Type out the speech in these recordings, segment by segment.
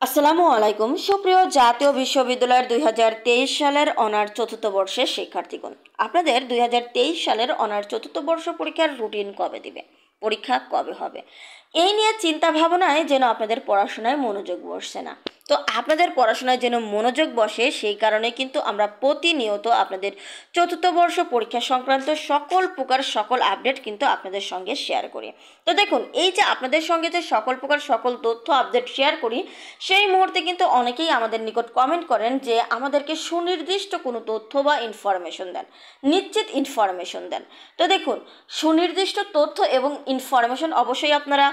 আসসালামু আলাইকুম সুপ্রিয় জাতীয় বিশ্ববিদ্যালয়ের 2023 সালের অনার্স চতুর্থ বর্ষের শিক্ষার্থীগণ, আপনাদের 2023 সালের অনার্স চতুর্থ বর্ষ পরীক্ষার রুটিন কবে দিবে, পরীক্ষা কবে হবে, এই নিয়ে চিন্তা ভাবনায় যেন আপনাদের পড়াশোনায় মনোযোগ বসছে না। তো আপনাদের পড়াশোনায় যেন মনোযোগ বসে সেই কারণে কিন্তু আমরা প্রতিনিয়ত আপনাদের চতুর্থ বর্ষ পরীক্ষা সংক্রান্ত সকল আপডেট কিন্তু আপনাদের সঙ্গে শেয়ার করি। তো দেখুন, এই যে আপনাদের সঙ্গে যে সকল তথ্য আপডেট শেয়ার করি, সেই মুহূর্তে কিন্তু অনেকেই আমাদের নিকট কমেন্ট করেন যে আমাদেরকে সুনির্দিষ্ট কোনো তথ্য বা ইনফরমেশন দেন, নিশ্চিত ইনফরমেশন দেন। তো দেখুন, সুনির্দিষ্ট তথ্য এবং ইনফরমেশন অবশ্যই আপনারা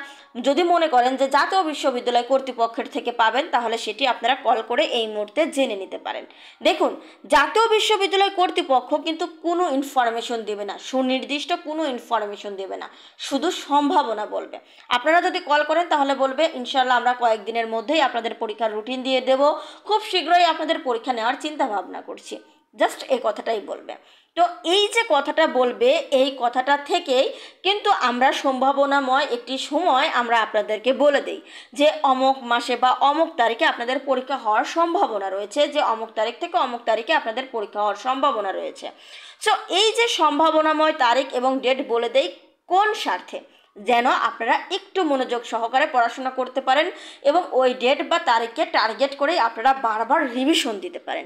যদি মনে করেন যে জাতীয় বিশ্ববিদ্যালয় কর্তৃপক্ষের থেকে পাবেন, তাহলে সেটি আপনারা কল করে এই মুহূর্তে জেনে নিতে পারেন। দেখুন, জাতীয় বিশ্ববিদ্যালয় কর্তৃপক্ষ কিন্তু কোনো ইনফরমেশন দেবে না, সুনির্দিষ্ট কোনো ইনফরমেশন দেবে না, শুধু সম্ভাবনা বলবে। আপনারা যদি কল করেন তাহলে বলবে ইনশাল্লাহ আমরা কয়েকদিনের মধ্যেই আপনাদের পরীক্ষার রুটিন দিয়ে দেব, খুব শীঘ্রই আপনাদের পরীক্ষা নেওয়ার চিন্তা ভাবনা করছি, জাস্ট এই কথাটাই বলবে। তো এই যে কথাটা বলবে, এই কথাটা থেকেই কিন্তু আমরা সম্ভাবনাময় একটি সময় আমরা আপনাদেরকে বলে দিই যে অমুক মাসে বা অমুক তারিখে আপনাদের পরীক্ষা হওয়ার সম্ভাবনা রয়েছে, যে অমুক তারিখ থেকে অমুক তারিখে আপনাদের পরীক্ষা হওয়ার সম্ভাবনা রয়েছে। সো এই যে সম্ভাবনাময় তারিখ এবং ডেট বলে দেই কোন স্বার্থে, যেন আপনারা একটু মনোযোগ সহকারে পড়াশোনা করতে পারেন এবং ওই ডেট বা তারিখকে টার্গেট করে আপনারা বারবার রিভিশন দিতে পারেন।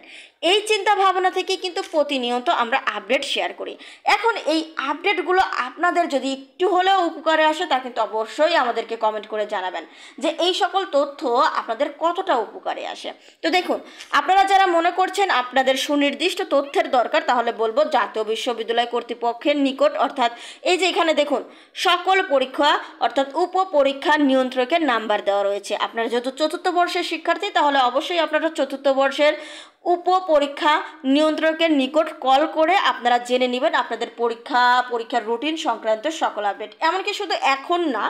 এই চিন্তা ভাবনা থেকে কিন্তু প্রতিনিয়ত আমরা আপডেট শেয়ার করি। এখন এই আপডেটগুলো আপনাদের যদি একটু হলেও উপকারে আসে, তা কিন্তু অবশ্যই আমাদেরকে কমেন্ট করে জানাবেন যে এই সকল তথ্য আপনাদের কতটা উপকারে আসে। তো দেখুন, আপনারা যারা মনে করছেন আপনাদের সুনির্দিষ্ট তথ্যের দরকার, তাহলে বলবো জাতীয় বিশ্ববিদ্যালয় কর্তৃপক্ষের নিকট, অর্থাৎ এই যে এখানে দেখুন সকল পরীক্ষা অর্থাৎ উপপরীক্ষা নিয়ন্ত্রকের নাম্বার দেওয়া রয়েছে। আপনারা যেহেতু চতুর্থ বর্ষের শিক্ষার্থী, তাহলে অবশ্যই আপনারা চতুর্থ বর্ষের উপপরীক্ষা নিয়ন্ত্রকের নিকট কল করে আপনারা জেনে নেবেন আপনাদের পরীক্ষার রুটিন সংক্রান্ত সকল আপডেট। এমনকি শুধু এখন না,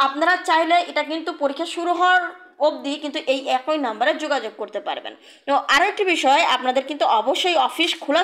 আপনারা চাইলে এটা কিন্তু পরীক্ষা শুরু হওয়ার অবধি কিন্তু এই একই নাম্বারে যোগাযোগ করতে পারবেন। তো আরেকটি বিষয়, আপনাদের কিন্তু অবশ্যই অফিস খোলা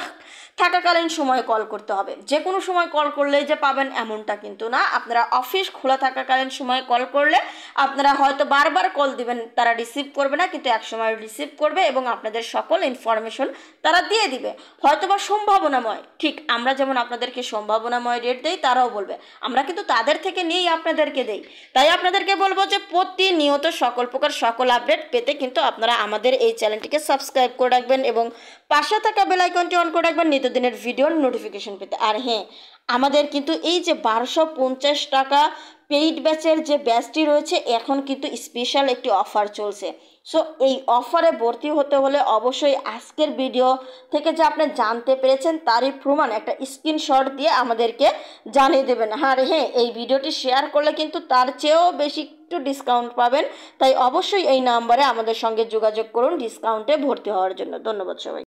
থাকাকালীন সময় কল করতে হবে। যে কোনো সময় কল করলেই যে পাবেন এমনটা কিন্তু না, আপনারা অফিস খোলা থাকাকালীন সময় কল করলে আপনারা হয়তো বারবার কল দিবেন, তারা রিসিভ করবে না, কিন্তু এক সময় রিসিভ করবে এবং আপনাদের সকল ইনফরমেশন তারা দিয়ে দিবে, হয়তোবা সম্ভাবনাময়। ঠিক আমরা যেমন আপনাদেরকে সম্ভাবনাময় রেট দেই, তারাও বলবে, আমরা কিন্তু তাদের থেকে নিয়েই আপনাদেরকে দেই। তাই আপনাদেরকে বলবো যে প্রতিনিয়ত সকল আপডেট পেতে কিন্তু আপনারা আমাদের এই চ্যানেলটিকে সাবস্ক্রাইব করে রাখবেন এবং পাশে থাকা বেল আইকনটি অন করে রাখবেন নিত্যদিনের ভিডিওর নোটিফিকেশন পেতে। আর হ্যাঁ, আমাদের কিন্তু এই যে 1250 টাকা পেইড ব্যাচের যে ব্যাচটি রয়েছে, এখন কিন্তু স্পেশাল একটি অফার চলছে। সো এই অফারে ভর্তি হতে হলে অবশ্যই আজকের ভিডিও থেকে যে আপনি জানতে পেরেছেন তারই প্রমাণ একটা স্ক্রিনশট দিয়ে আমাদেরকে জানিয়ে দেবেন। আর হ্যাঁ, এই ভিডিওটি শেয়ার করলে কিন্তু তার চেয়েও বেশি একটু ডিসকাউন্ট পাবেন। তাই অবশ্যই এই নাম্বারে আমাদের সঙ্গে যোগাযোগ করুন ডিসকাউন্টে ভর্তি হওয়ার জন্য। ধন্যবাদ সবাই।